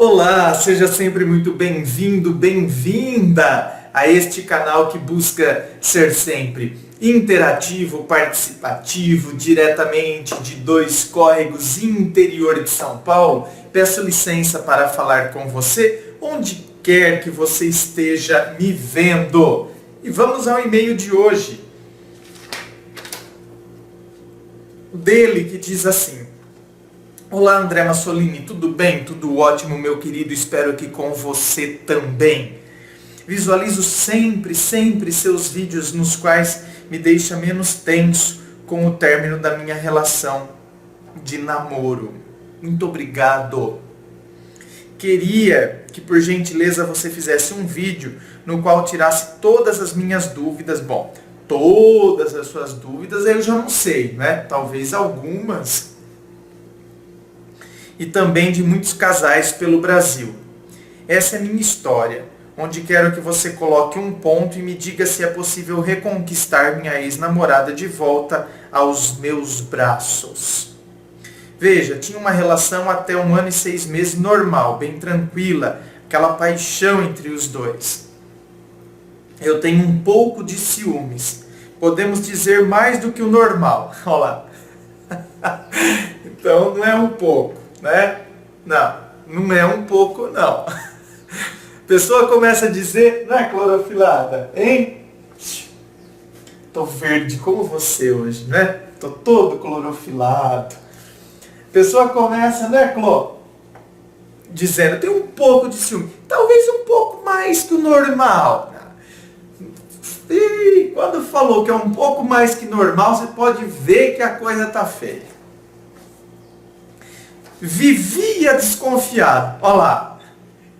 Olá, seja sempre muito bem-vindo, bem-vinda a este canal que busca ser sempre interativo, participativo, diretamente de dois córregos interior de São Paulo. Peço licença para falar com você, onde quer que você esteja me vendo. E vamos ao e-mail de hoje. Dele que diz assim: olá André Massolini, tudo bem? Tudo ótimo, meu querido, espero que com você também. Visualizo sempre seus vídeos nos quais me deixa menos tenso com o término da minha relação de namoro. Muito obrigado. Queria que por gentileza você fizesse um vídeo no qual tirasse todas as minhas dúvidas. Bom, todas as suas dúvidas eu já não sei, né? Talvez algumas. E também de muitos casais pelo Brasil. Essa é a minha história, onde quero que você coloque um ponto e me diga se é possível reconquistar minha ex-namorada de volta aos meus braços. Veja, tinha uma relação até 1 ano e 6 meses normal, bem tranquila, aquela paixão entre os dois. Eu tenho um pouco de ciúmes, podemos dizer mais do que o normal. Olha lá. Então não é um pouco, né? Não é um pouco, não. A pessoa começa a dizer, não é clorofilada, hein? Tô verde como você hoje, né? Tô todo clorofilado. A pessoa começa, né, Clô? Dizendo, tem um pouco de ciúme. Talvez um pouco mais que o normal. E quando falou que é um pouco mais que normal, você pode ver que a coisa tá feia. Vivia desconfiado. Olha lá.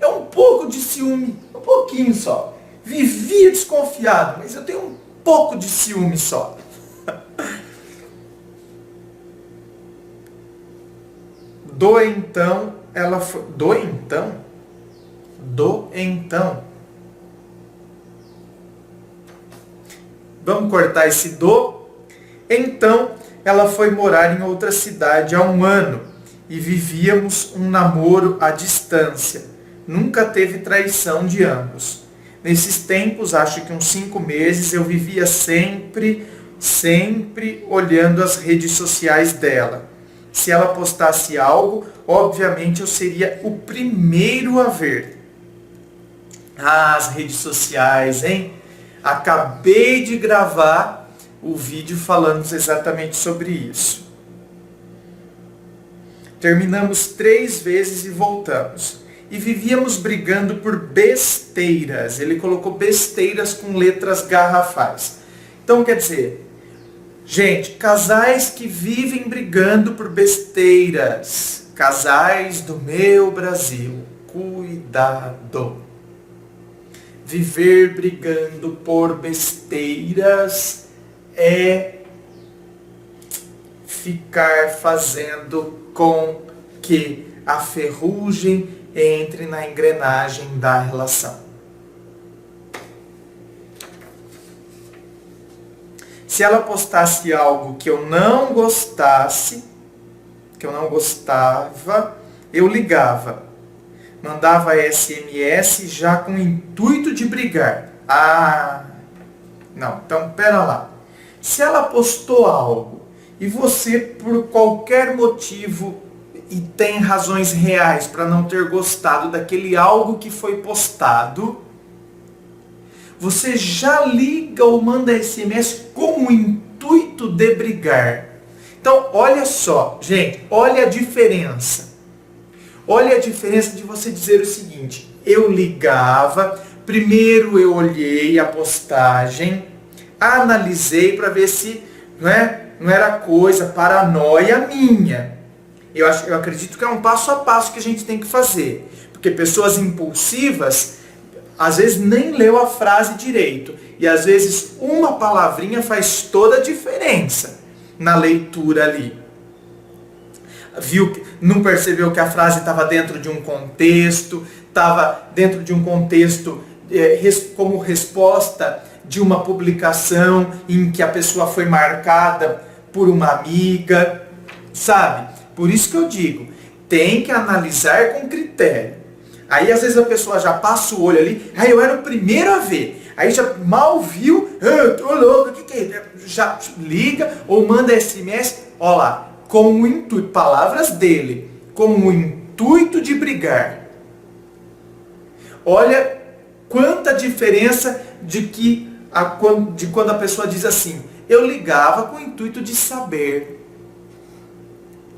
É um pouco de ciúme. Um pouquinho só. Vivia desconfiado. Mas eu tenho um pouco de ciúme só. Do então, ela foi... Do então? Vamos cortar esse do. Então, ela foi morar em outra cidade há 1 ano. E vivíamos um namoro à distância. Nunca teve traição de ambos. Nesses tempos, acho que uns 5 meses, eu vivia sempre olhando as redes sociais dela. Se ela postasse algo, obviamente eu seria o primeiro a ver. Ah, as redes sociais, hein? Acabei de gravar o vídeo falando exatamente sobre isso. Terminamos 3 vezes e voltamos. E vivíamos brigando por besteiras. Ele colocou besteiras com letras garrafais. Então, quer dizer... Gente, casais que vivem brigando por besteiras. Casais do meu Brasil. Cuidado. Viver brigando por besteiras é ficar fazendo com que a ferrugem entre na engrenagem da relação. Se ela postasse algo que eu não gostasse, que eu não gostava, eu ligava. Mandava SMS já com o intuito de brigar. Ah, não, então pera lá. Se ela postou algo e você, por qualquer motivo, e tem razões reais para não ter gostado daquele algo que foi postado, você já liga ou manda SMS com o intuito de brigar. Então, olha só, gente, olha a diferença. Olha a diferença de você dizer o seguinte: eu ligava, primeiro eu olhei a postagem, analisei para ver se não era coisa, paranoia minha. Eu acredito que é um passo a passo que a gente tem que fazer. Porque pessoas impulsivas... às vezes nem leu a frase direito. E às vezes uma palavrinha faz toda a diferença na leitura ali. Não percebeu que a frase estava dentro de um contexto, como resposta de uma publicação em que a pessoa foi marcada por uma amiga, sabe? Por isso que eu digo, tem que analisar com critério. Aí às vezes a pessoa já passa o olho ali, aí eu era o primeiro a ver. Aí já mal viu, tô louco, o que é? Já liga ou manda SMS, ó lá, com o intuito, palavras dele, com o intuito de brigar. Olha quanta diferença de quando a pessoa diz assim, eu ligava com o intuito de saber,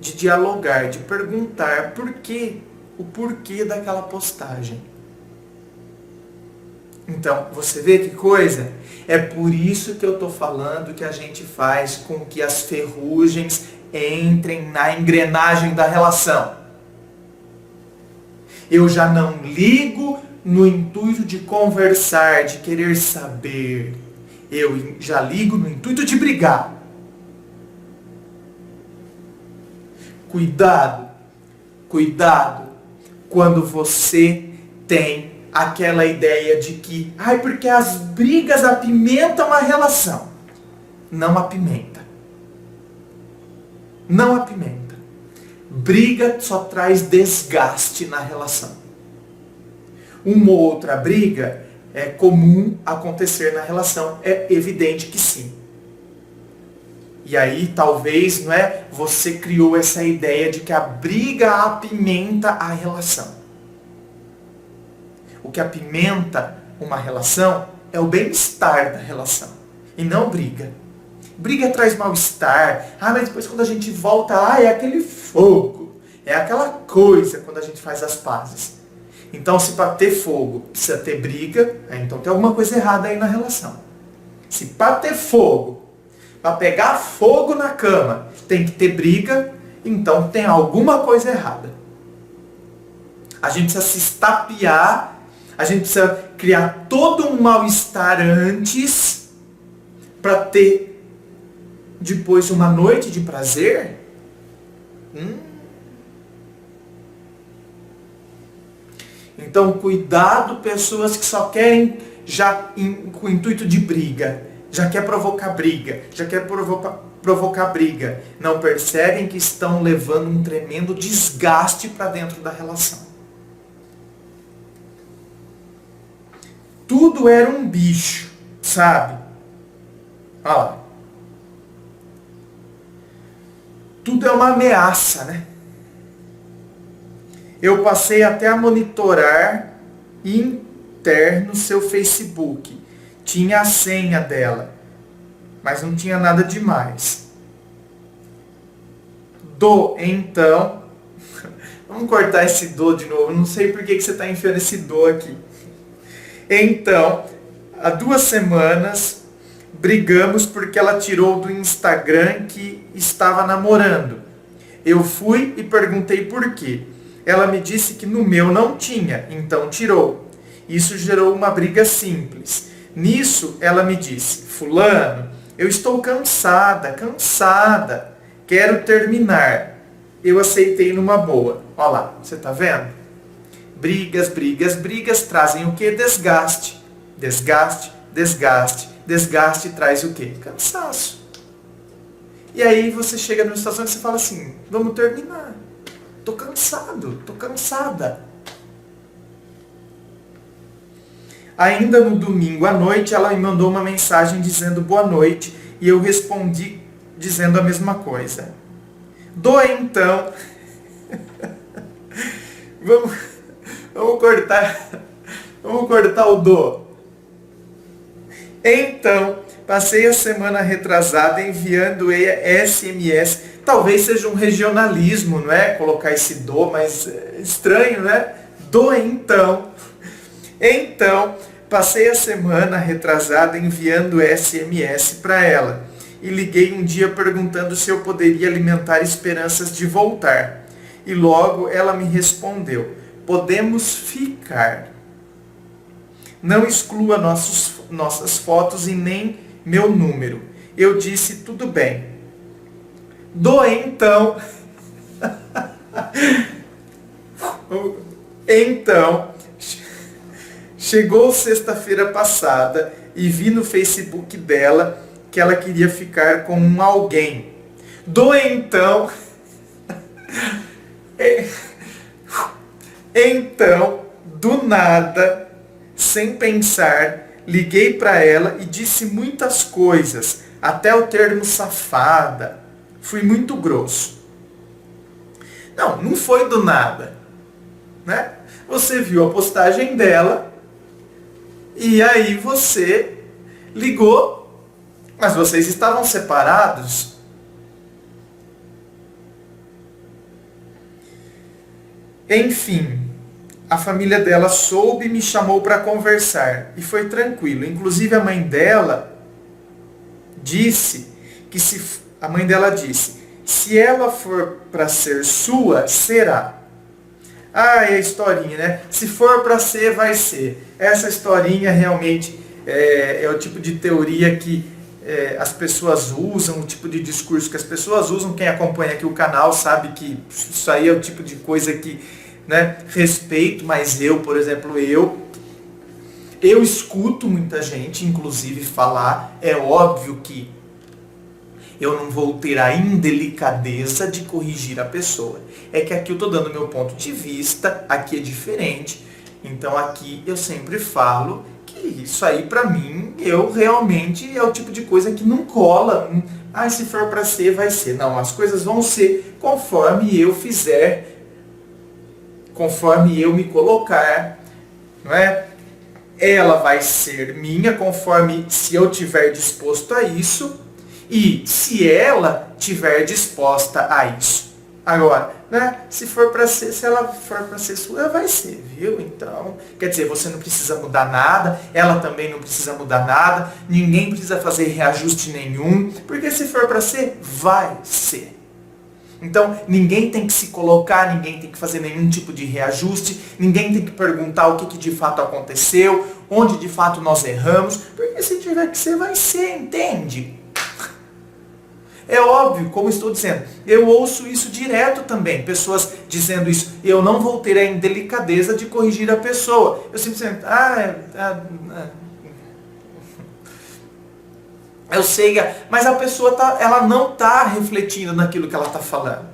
de dialogar, de perguntar por quê, o porquê daquela postagem. Então, você vê que coisa? É por isso que eu estou falando que a gente faz com que as ferrugens entrem na engrenagem da relação. Eu já não ligo no intuito de conversar, de querer saber. Eu já ligo no intuito de brigar. Cuidado quando você tem aquela ideia de que, porque as brigas apimentam a relação. Não apimenta. Não apimenta. Briga só traz desgaste na relação. Uma ou outra briga é comum acontecer na relação. É evidente que sim. E aí, talvez, você criou essa ideia de que a briga apimenta a relação. O que apimenta uma relação é o bem-estar da relação. E não briga. Briga traz mal-estar. Mas depois quando a gente volta, é aquele fogo. É aquela coisa quando a gente faz as pazes. Então, se para ter fogo precisa ter briga, então tem alguma coisa errada aí na relação. Se para ter fogo, para pegar fogo na cama, tem que ter briga, então tem alguma coisa errada. A gente precisa se estapear, a gente precisa criar todo um mal-estar antes para ter depois uma noite de prazer. Então, cuidado, pessoas que só querem com o intuito de briga. Já quer provocar briga. Já quer provocar briga. Não percebem que estão levando um tremendo desgaste para dentro da relação. Tudo era um bicho, sabe? Olha lá. Tudo é uma ameaça, né? Eu passei até a monitorar interno seu Facebook. Tinha a senha dela, mas não tinha nada demais. Então... Vamos cortar esse de novo. Não sei por que você está enfiando esse aqui. Então, há 2 semanas, brigamos porque ela tirou do Instagram que estava namorando. Eu fui e perguntei por quê. Ela me disse que no meu não tinha, então tirou. Isso gerou uma briga simples. Nisso, ela me disse, fulano, eu estou cansada, quero terminar. Eu aceitei numa boa. Olha lá, você está vendo? Brigas trazem o quê? Desgaste. Desgaste traz o quê? Cansaço. E aí você chega numa situação que você fala assim, vamos terminar. Tô cansada. Ainda no domingo à noite, ela me mandou uma mensagem dizendo boa noite e eu respondi dizendo a mesma coisa. Então. Vamos cortar o Então, passei a semana retrasada enviando SMS. Talvez seja um regionalismo, não é? Colocar esse mas é estranho, né? Então. Então, passei a semana retrasada enviando SMS para ela. E liguei um dia perguntando se eu poderia alimentar esperanças de voltar. E logo ela me respondeu, podemos ficar. Não exclua nossas fotos e nem meu número. Eu disse, tudo bem. Então. Então, chegou sexta-feira passada e vi no Facebook dela que ela queria ficar com alguém. Então, do nada, sem pensar, liguei para ela e disse muitas coisas, até o termo safada. Fui muito grosso. Não foi do nada, né? Você viu a postagem dela e aí você ligou, mas vocês estavam separados. Enfim, a família dela soube e me chamou para conversar e foi tranquilo. Inclusive a mãe dela disse que a mãe dela disse: se ela for para ser sua, será. É a historinha, né? Se for para ser, vai ser. Essa historinha realmente é o tipo de teoria que as pessoas usam, o tipo de discurso que as pessoas usam. Quem acompanha aqui o canal sabe que isso aí é o tipo de coisa que, né, respeito, mas eu, por exemplo, eu escuto muita gente, inclusive, falar, é óbvio que eu não vou ter a indelicadeza de corrigir a pessoa. É que aqui eu estou dando meu ponto de vista, aqui é diferente. Então aqui eu sempre falo que isso aí para mim, eu realmente é o tipo de coisa que não cola. Se for para ser, vai ser. Não, as coisas vão ser conforme eu fizer, conforme eu me colocar, não é? Ela vai ser minha conforme se eu tiver disposto a isso. E se ela tiver disposta a isso. Agora, né, se ela for para ser sua, vai ser, viu? Então, quer dizer, você não precisa mudar nada, ela também não precisa mudar nada, ninguém precisa fazer reajuste nenhum, porque se for para ser, vai ser. Então, ninguém tem que se colocar, ninguém tem que fazer nenhum tipo de reajuste, ninguém tem que perguntar o que de fato aconteceu, onde de fato nós erramos, porque se tiver que ser, vai ser, entende? É óbvio, como estou dizendo, eu ouço isso direto também, pessoas dizendo isso, eu não vou ter a indelicadeza de corrigir a pessoa. Eu simplesmente, eu sei, mas a pessoa ela não está refletindo naquilo que ela está falando.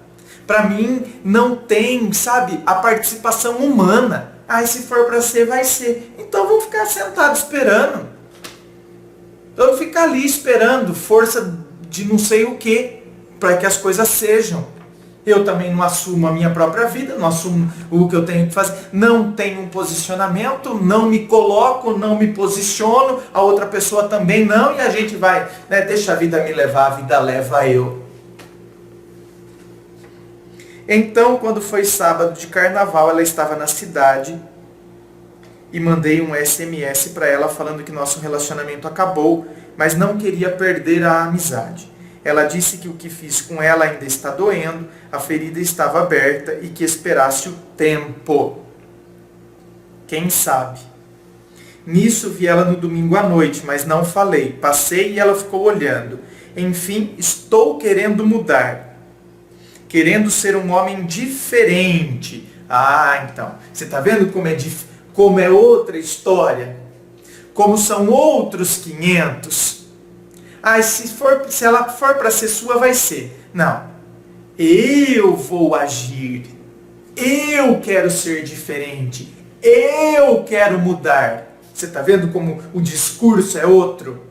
Para mim, não tem, sabe, a participação humana. Se for para ser, vai ser. Então vamos ficar sentados esperando. Vamos ficar ali esperando força de não sei o que, para que as coisas sejam. Eu também não assumo a minha própria vida, não assumo o que eu tenho que fazer, não tenho um posicionamento, não me coloco, não me posiciono, a outra pessoa também não, e a gente vai, né, deixa a vida me levar, a vida leva eu. Então, quando foi sábado de carnaval, ela estava na cidade e mandei um SMS para ela falando que nosso relacionamento acabou, mas não queria perder a amizade. Ela disse que o que fiz com ela ainda está doendo, a ferida estava aberta e que esperasse o tempo. Quem sabe? Nisso vi ela no domingo à noite, mas não falei. Passei e ela ficou olhando. Enfim, estou querendo mudar. Querendo ser um homem diferente. Então, você está vendo como é outra história? Como são outros 500. Se ela for para ser sua, vai ser. Não. Eu vou agir. Eu quero ser diferente. Eu quero mudar. Você está vendo como o discurso é outro?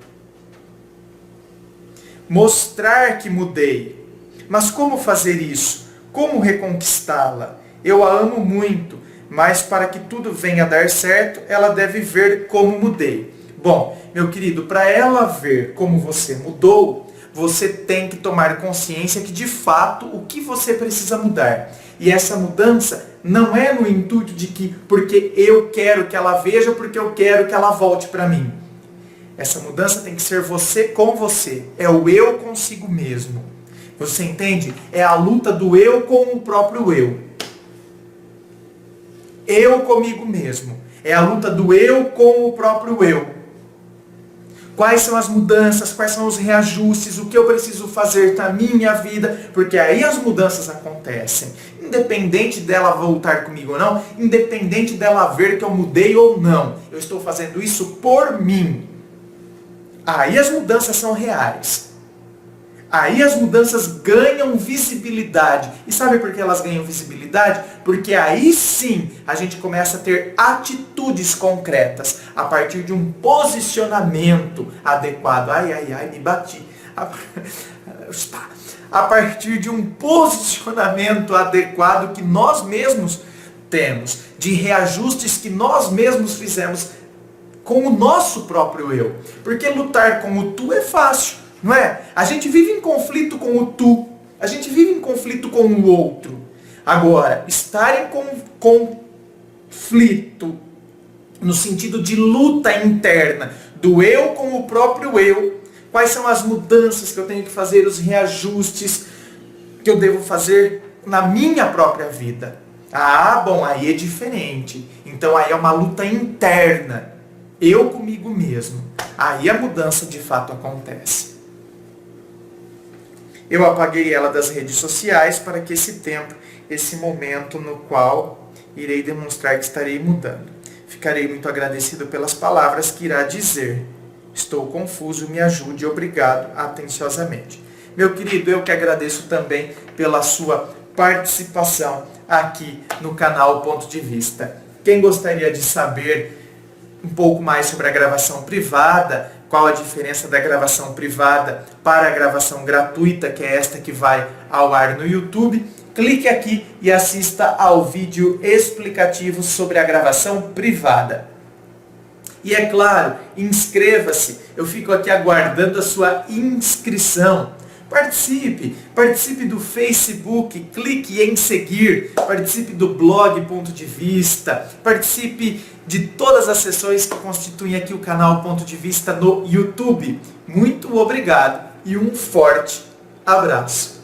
Mostrar que mudei. Mas como fazer isso? Como reconquistá-la? Eu a amo muito, mas para que tudo venha a dar certo, ela deve ver como mudei. Bom, meu querido, para ela ver como você mudou, você tem que tomar consciência que de fato o que você precisa mudar. E essa mudança não é no intuito de que porque eu quero que ela veja, porque eu quero que ela volte para mim. Essa mudança tem que ser você com você. É o eu consigo mesmo. Você entende? É a luta do eu com o próprio eu. Eu comigo mesmo. É a luta do eu com o próprio eu. Quais são as mudanças, quais são os reajustes, o que eu preciso fazer na minha vida, porque aí as mudanças acontecem. Independente dela voltar comigo ou não, independente dela ver que eu mudei ou não, eu estou fazendo isso por mim. Aí as mudanças são reais. Aí as mudanças ganham visibilidade. E sabe por que elas ganham visibilidade? Porque aí sim a gente começa a ter atitudes concretas a partir de um posicionamento adequado. Ai, ai, ai, me bati. A partir de um posicionamento adequado que nós mesmos temos, de reajustes que nós mesmos fizemos com o nosso próprio eu. Porque lutar com o tu é fácil, não é? A gente vive em conflito com o tu, a gente vive em conflito com o outro. Agora, estar em conflito, no sentido de luta interna, do eu com o próprio eu, quais são as mudanças que eu tenho que fazer, os reajustes que eu devo fazer na minha própria vida. Ah, bom, aí é diferente. Então aí é uma luta interna. Eu comigo mesmo. Aí a mudança de fato acontece. Eu apaguei ela das redes sociais para que esse tempo, esse momento no qual irei demonstrar que estarei mudando. Ficarei muito agradecido pelas palavras que irá dizer. Estou confuso, me ajude, obrigado, atenciosamente. Meu querido, eu que agradeço também pela sua participação aqui no canal Ponto de Vista. Quem gostaria de saber um pouco mais sobre a gravação privada, qual a diferença da gravação privada para a gravação gratuita, que é esta que vai ao ar no YouTube, clique aqui e assista ao vídeo explicativo sobre a gravação privada. E é claro, inscreva-se, eu fico aqui aguardando a sua inscrição. Participe do Facebook, clique em seguir, participe do blog Ponto de Vista, participe de todas as sessões que constituem aqui o canal Ponto de Vista no YouTube. Muito obrigado e um forte abraço.